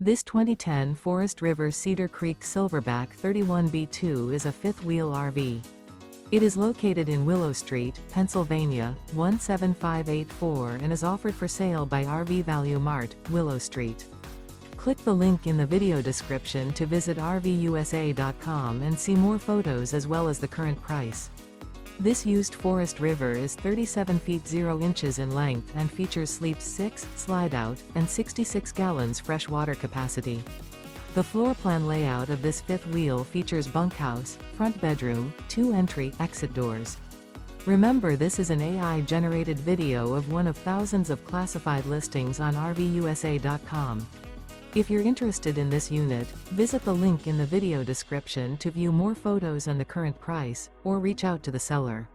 This 2010 Forest River Cedar Creek Silverback 31B2 is a fifth-wheel RV. It is located in Willow Street, Pennsylvania, 17584 and is offered for sale by RV Value Mart, Willow Street. Click the link in the video description to visit RVUSA.com and see more photos as well as the current price. This used Forest River is 37 feet 0 inches in length and features sleeps 6, slide-out, and 66 gallons fresh water capacity. The floor plan layout of this fifth wheel features bunkhouse, front bedroom, 2 entry/exit doors. Remember, this is an AI-generated video of one of thousands of classified listings on RVUSA.com. If you're interested in this unit, visit the link in the video description to view more photos and the current price, or reach out to the seller.